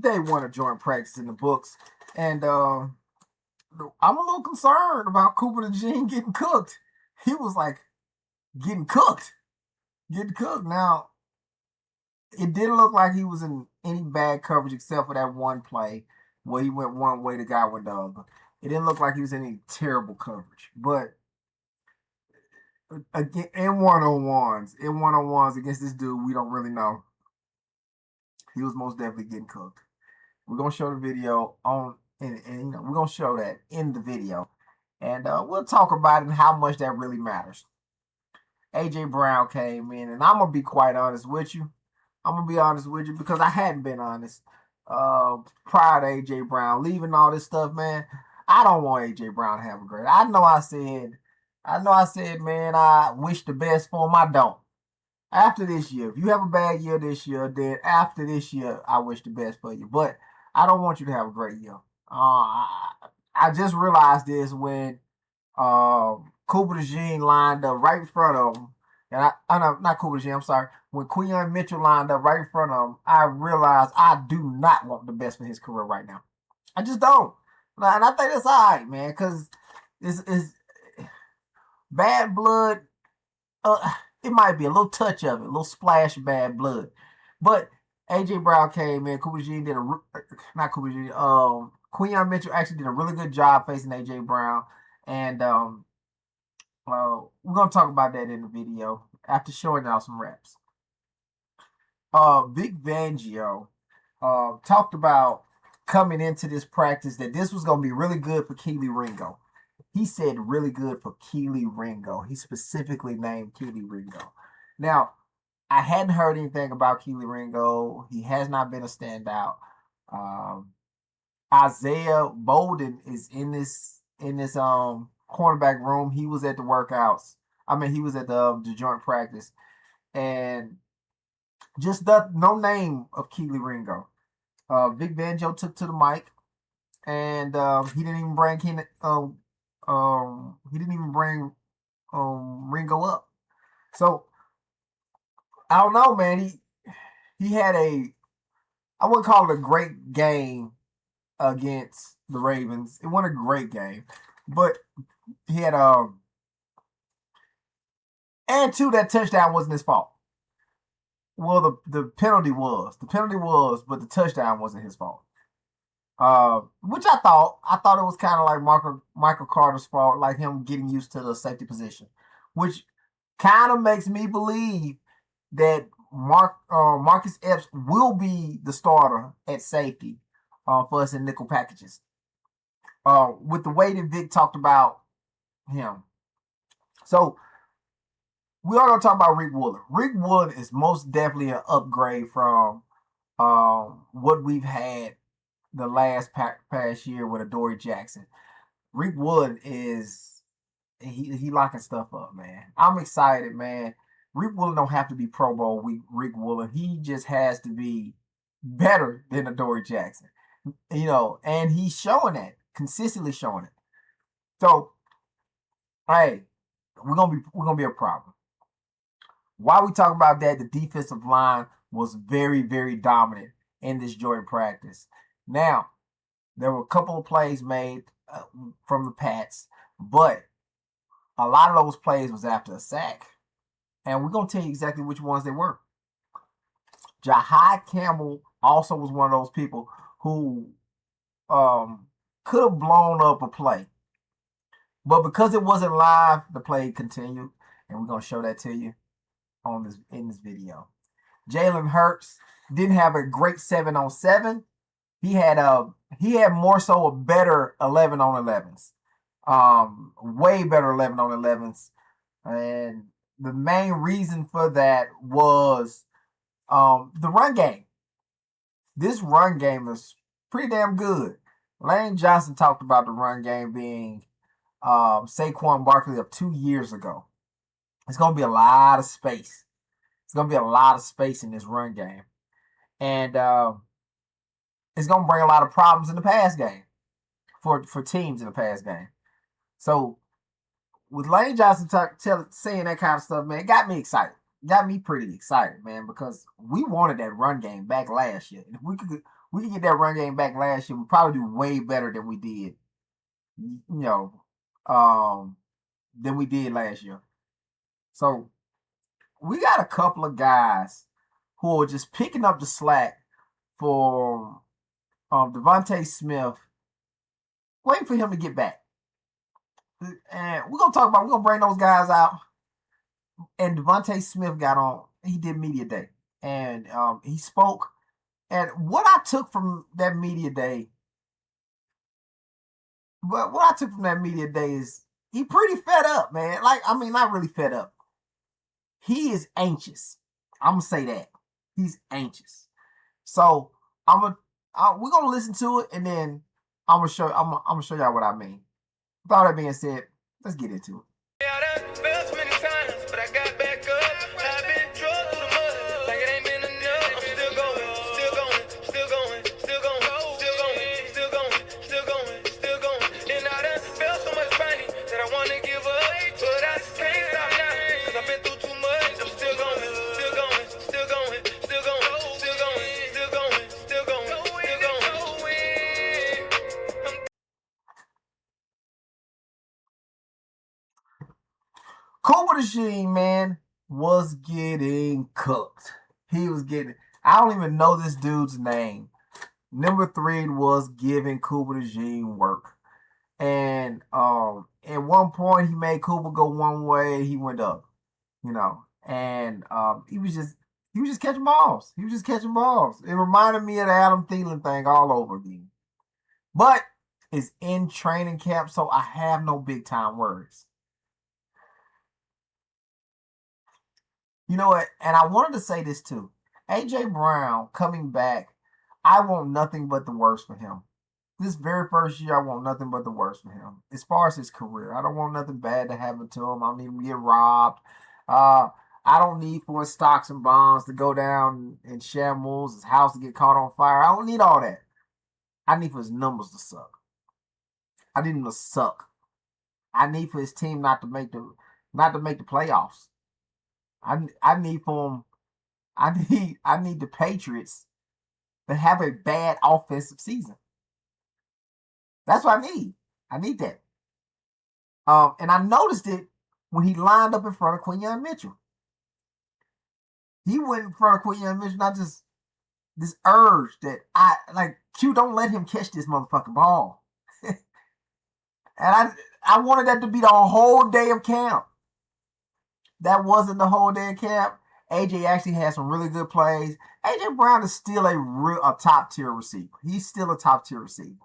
Day one of joint practice in the books. And I'm a little concerned about Cooper DeJean getting cooked. He was like getting cooked. Getting cooked. Now, it didn't look like he was in any bad coverage except for that one play where he went one way, the guy went the other. It didn't look like he was in any terrible coverage. But again, in one-on-ones against this dude, we don't really know. He was most definitely getting cooked. We're gonna show the video on, and we're gonna show that in the video, and we'll talk about it and how much that really matters. AJ Brown came in, and I'm gonna be quite honest with you. I'm gonna be honest with you because I hadn't been honest prior to AJ Brown leaving all this stuff, man. I don't want AJ Brown to have a great. I know I said, man, I wish the best for him. I don't. After this year, if you have a bad year this year, then after this year, I wish the best for you. But I don't want you to have a great year. I just realized this when Cooper DeJean lined up right in front of him. And I know, not Cooper DeJean, I'm sorry. When Quinyon Mitchell lined up right in front of him, I realized I do not want the best for his career right now. I just don't. And I think that's all right, man, because it's bad blood. It might be a little touch of it, a little splash of bad blood. But AJ Brown came in. Cooper DeJean did not Cooper DeJean. Quinyon Mitchell actually did a really good job facing AJ Brown, and we're gonna talk about that in the video after showing y'all some reps. Vic Fangio talked about coming into this practice that this was gonna be really good for Kelee Ringo. He said really good for Kelee Ringo. He specifically named Kelee Ringo. Now, I hadn't heard anything about Kelee Ringo. He has not been a standout. Isaiah Bolden is in this cornerback room. He was at the workouts. I mean, he was at the joint practice, and just no name of Kelee Ringo. Vic Fangio took to the mic, and he didn't even bring Ringo up. So I don't know, man. He had I wouldn't call it a great game against the Ravens. It wasn't a great game, but he had and two, that touchdown wasn't his fault. Well, the penalty was, but the touchdown wasn't his fault. Which I thought it was kind of like Michael Carter's fault, like him getting used to the safety position, which kind of makes me believe that Marcus Epps will be the starter at safety for us in nickel packages. With the way that Vic talked about him. So we are going to talk about Rick Woolen. Rick Woolen is most definitely an upgrade from what we've had the last past year with Adoree Jackson. Rick Woolen is he locking stuff up, man. I'm excited, man. Rick Woolen don't have to be Pro Bowl Rick Woolen. He just has to be better than Adoree Jackson. And he's showing that, consistently showing it. So, hey, we're gonna be a problem. While we talk about that, the defensive line was very, very dominant in this joint practice. Now, there were a couple of plays made from the Pats, but a lot of those plays was after a sack. And we're going to tell you exactly which ones they were. Jahai Campbell also was one of those people who could have blown up a play. But because it wasn't live, the play continued. And we're going to show that to you in this video. Jalen Hurts didn't have a great 7-on-7. He had more so a better 11-on-11s. Way better 11-on-11s. And the main reason for that was the run game. This run game is pretty damn good. Lane Johnson talked about the run game being Saquon Barkley of 2 years ago. It's going to be a lot of space. It's going to be a lot of space in this run game. And it's going to bring a lot of problems in the pass game for teams in the pass game. So with Lane Johnson saying that kind of stuff, man, it got me excited. got me pretty excited, man, because we wanted that run game back last year. And if we could get that run game back last year, we'd probably do way better than we did, you know, um, than we did last year. So we got a couple of guys who are just picking up the slack for Devontae Smith, waiting for him to get back. And we're gonna bring those guys out. And Devontae Smith got on. He did media day, and he spoke. And what I took from that media day, but what I took from that media day is he pretty fed up, man. Like, I mean, not really fed up. He is anxious. I'm gonna say that he's anxious. So we're gonna listen to it, and then I'm gonna show y'all what I mean. With all that being said, let's get into it. Yeah, I done fell so many times, but I got back up. I've been drugged through the mud, like it ain't been enough. I'm still going, still going, still going, still going, still going, still going, still going, still going. And I done felt so much pain that I wanna give up, but I can't stop now, cause I've been through too much. I'm still going, still going, still going, still going, still going, still going, still going, still going. Cooper DeJean, man, was getting cooked. He was getting. I don't even know this dude's name. Number 3 was giving Cooper DeJean work, and at one point he made Cooper go one way. He went up, and he was just catching balls. He was just catching balls. It reminded me of the Adam Thielen thing all over again. But it's in training camp, so I have no big time worries. You know what? And I wanted to say this too. AJ Brown coming back, I want nothing but the worst for him. This very first year, I want nothing but the worst for him. As far as his career, I don't want nothing bad to happen to him. I don't need him to get robbed. I don't need for his stocks and bonds to go down in shambles, his house to get caught on fire. I don't need all that. I need for his numbers to suck. I need him to suck. I need for his team not to make the playoffs. I need for him. I need the Patriots to have a bad offensive season. That's what I need. I need that. And I noticed it when he lined up in front of Quinyon Mitchell. He went in front of Quinyon Mitchell, not just this urge that Q, don't let him catch this motherfucking ball. And I wanted that to be the whole day of camp. That wasn't the whole day of camp. AJ actually had some really good plays. AJ Brown is still a top tier receiver. He's still a top tier receiver.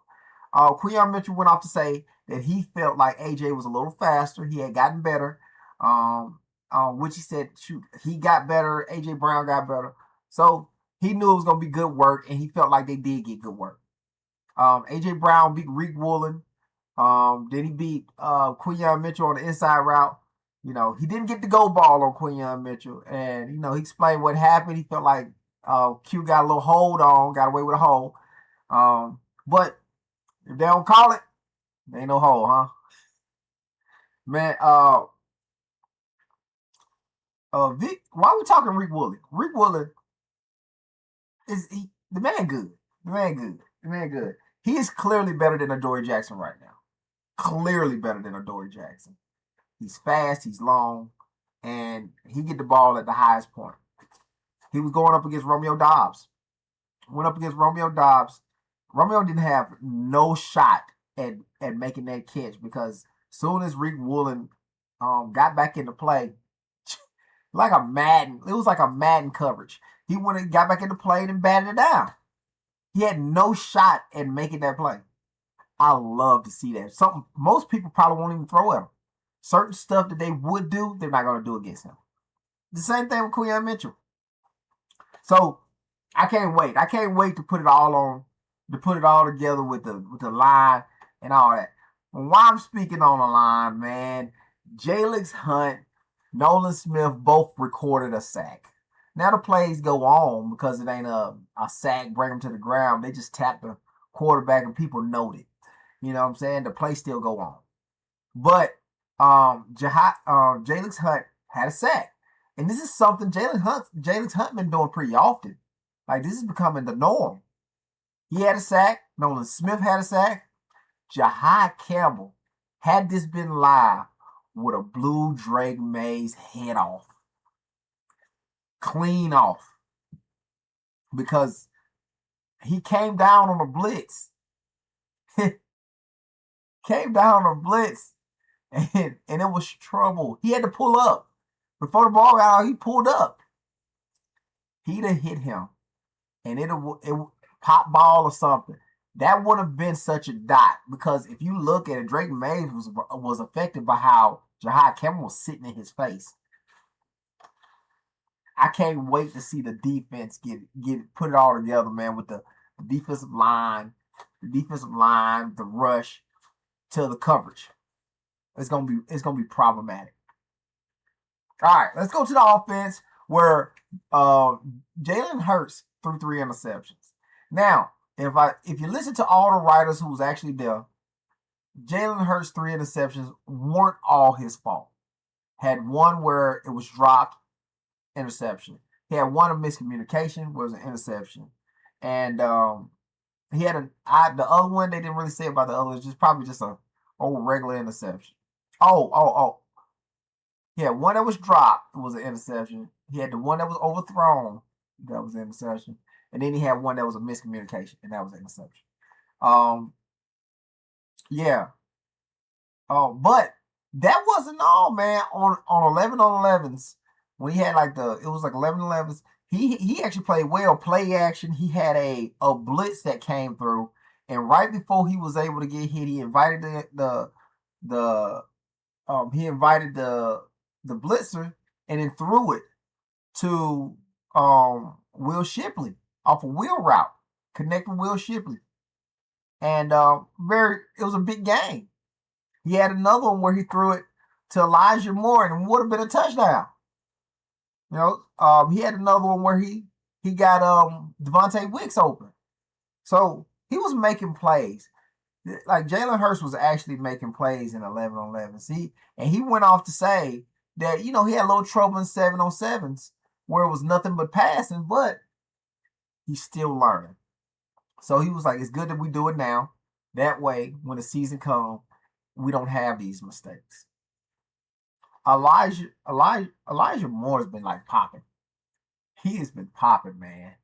Quinyon Mitchell went off to say that he felt like AJ was a little faster. He had gotten better, which he said, shoot, he got better. AJ Brown got better. So he knew it was going to be good work, and he felt like they did get good work. AJ Brown beat Reek Woolen. Then he beat Quinyon Mitchell on the inside route. He didn't get the go ball on Quinyon Mitchell, and he explained what happened. He felt like Q got a little hold on, got away with a hold. But if they don't call it, there ain't no hold, huh? Man, Vic, why are we talking Reek Woolen? Reek Woolen the man good. The man good. The man good. He is clearly better than Adoree Jackson right now. Clearly better than Adoree Jackson. He's fast, he's long, and he get the ball at the highest point. He was going up against Romeo Doubs. Went up against Romeo Doubs. Romeo didn't have no shot at making that catch because as soon as Reek Woolen got back into play, like a Madden, it was like a Madden coverage. He went and got back into play and batted it down. He had no shot at making that play. I love to see that. Something most people probably won't even throw at him. Certain stuff that they would do, they're not going to do against him. The same thing with Quinyon Mitchell. So I can't wait. I can't wait to put it all together with the line and all that. And while I'm speaking on the line, man, Jalix Hunt, Nolan Smith both recorded a sack. Now the plays go on because it ain't a sack, bring them to the ground. They just tap the quarterback and people note it. You know what I'm saying? The play still go on. But Jalix Hunt had a sack. And this is something Jalen Hunt been doing pretty often. Like, this is becoming the norm. He had a sack. Nolan Smith had a sack. Jahai Campbell, had this been live, would have blew Drake May's head off. Clean off. Because he came down on a blitz. Came down on a blitz. And it was trouble. He had to pull up. Before the ball got out, he pulled up. He'd have hit him. And it pop ball or something. That would have been such a dot. Because if you look at it, Drake May was affected by how Jahai Campbell was sitting in his face. I can't wait to see the defense get put it all together, man, with the defensive line, the rush to the coverage. It's gonna be problematic. All right, let's go to the offense where Jalen Hurts threw 3 interceptions. Now, if you listen to all the writers who was actually there, Jalen Hurts' 3 interceptions weren't all his fault. Had one where it was dropped, interception. He had one of miscommunication, was an interception, and he had the other one they didn't really say about the other. It's just probably just a old regular interception. Oh. He had one that was dropped, it was an interception. He had the one that was overthrown, that was an interception. And then he had one that was a miscommunication, and that was an interception. Yeah. But that wasn't all, man. On 11 on 11s, when he had it was like 11 11s, he actually played well. Play action. He had a blitz that came through, and right before he was able to get hit, he invited the blitzer and then threw it to Will Shipley off a wheel route, connecting Will Shipley. And it was a big game. He had another one where he threw it to Elijah Moore and it would have been a touchdown. You know, he had another one where he got Devontae Wicks open. So he was making plays. Like Jalen Hurts was actually making plays in 11 on 11. See, and he went off to say that, he had a little trouble in 7 on 7s where it was nothing but passing, but he's still learning. So he was like, it's good that we do it now. That way, when the season comes, we don't have these mistakes. Elijah Moore has been like popping. He has been popping, man.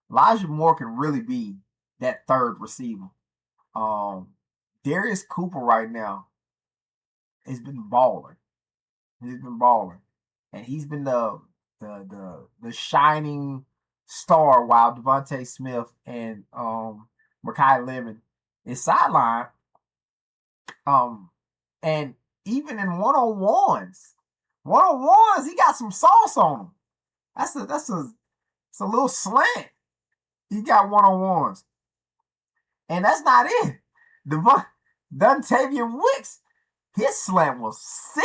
Elijah Moore can really be that third receiver. Darius Cooper right now has been balling. And he's been the shining star while Devontae Smith and Mekhi Lemon is sidelined. And even in one-on-ones, he got some sauce on him. That's a little slant. He got one-on-ones. And that's not it. Dontavian Wicks, his slant was sick.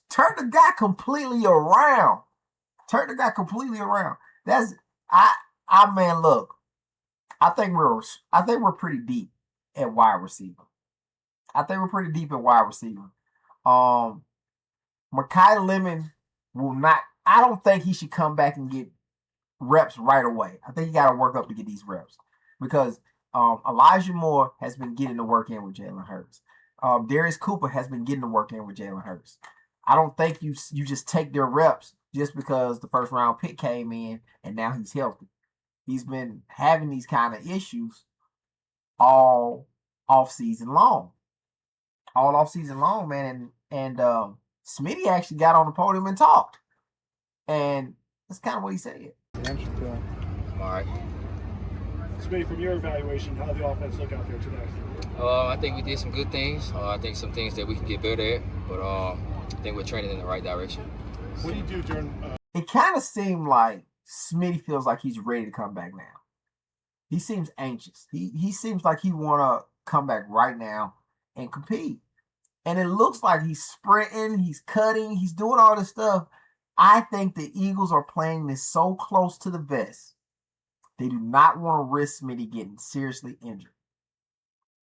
Turned the guy completely around. That's man, look. I think we're pretty deep at wide receiver. Mekhi Lemon will not. I don't think he should come back and get reps right away. I think he got to work up to get these reps because Elijah Moore has been getting to work in with Jalen Hurts. Darius Cooper has been getting to work in with Jalen Hurts. I don't think you just take their reps just because the first round pick came in and now he's healthy. He's been having these kind of issues all off season long, man. And Smitty actually got on the podium and talked, and that's kind of what he said. All right. Smitty, from your evaluation, how did the offense look out there today? I think we did some good things. I think some things that we can get better at, but I think we're trending in the right direction. What do you do during? It kind of seemed like Smitty feels like he's ready to come back now. He seems anxious. He seems like he want to come back right now and compete. And it looks like he's sprinting, he's cutting, he's doing all this stuff. I think the Eagles are playing this so close to the vest. They do not want to risk Smitty getting seriously injured.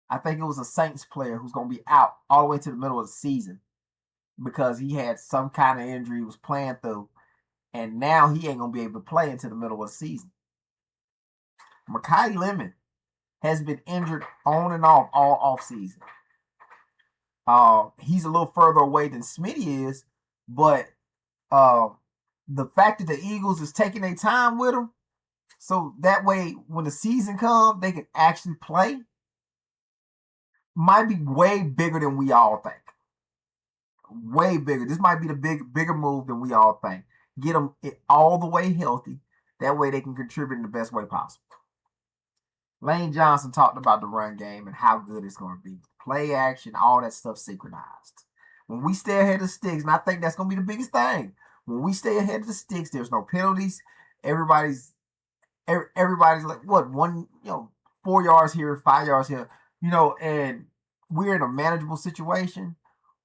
I think it was a Saints player who's going to be out all the way to the middle of the season. because he had some kind of injury he was playing through, and now he ain't gonna be able to play into the middle of the season. Mekhi Lemon has been injured on and off all offseason. He's a little further away than Smitty is, but the fact that the Eagles is taking their time with him, so that way when the season comes, they can actually play, might be way bigger than we all think. Way bigger. This might be the bigger move than we all think. Get them all the way healthy. That way they can contribute in the best way possible. Lane Johnson talked about the run game and how good it's going to be. Play action, all that stuff synchronized. When we stay ahead of the sticks, and I think that's going to be the biggest thing. When we stay ahead of the sticks, there's no penalties. Everybody's like, what, 4 yards here, 5 yards here, and we're in a manageable situation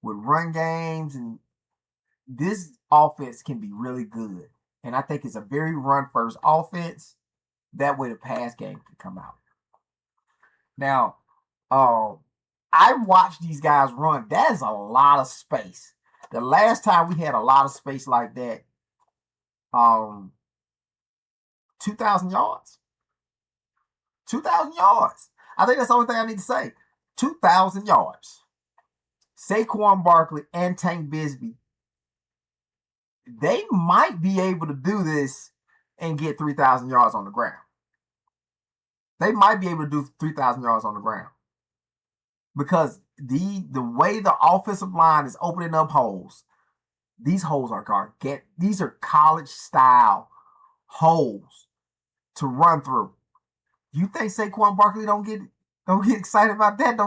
with run games, and this offense can be really good. And I think it's a very run-first offense. That way the pass game can come out. Now, I watched these guys run. That is a lot of space. The last time we had a lot of space like that, 2,000 yards. 2,000 yards. I think that's the only thing I need to say. 2,000 yards. Saquon Barkley and Tank Bigsby, they might be able to do this and get 3,000 yards on the ground. They might be able to do 3,000 yards on the ground. Because the way the offensive line is opening up holes, these holes are gargantuan. These are college-style holes to run through. You think Saquon Barkley don't get excited about that?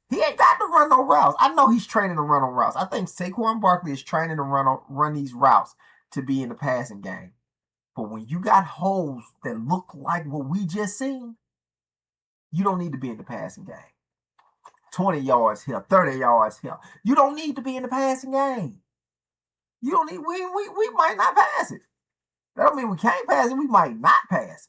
He ain't got to run no routes. I know he's training to run on routes. I think Saquon Barkley is training to run these routes to be in the passing game. But when you got holes that look like what we just seen, you don't need to be in the passing game. 20 yards here, 30 yards here. You don't need to be in the passing game. You don't need. We might not pass it. That don't mean we can't pass it. We might not pass it.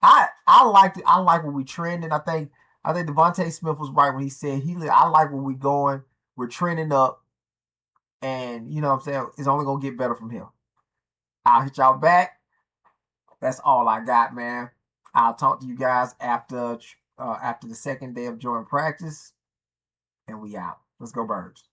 I liked it. I like when we trending. I think Devontae Smith was right when he said I like when we going. We're trending up, and you know what I'm saying, it's only gonna get better from here. I'll hit y'all back. That's all I got, man. I'll talk to you guys after the second day of joint practice, and we out. Let's go Birds.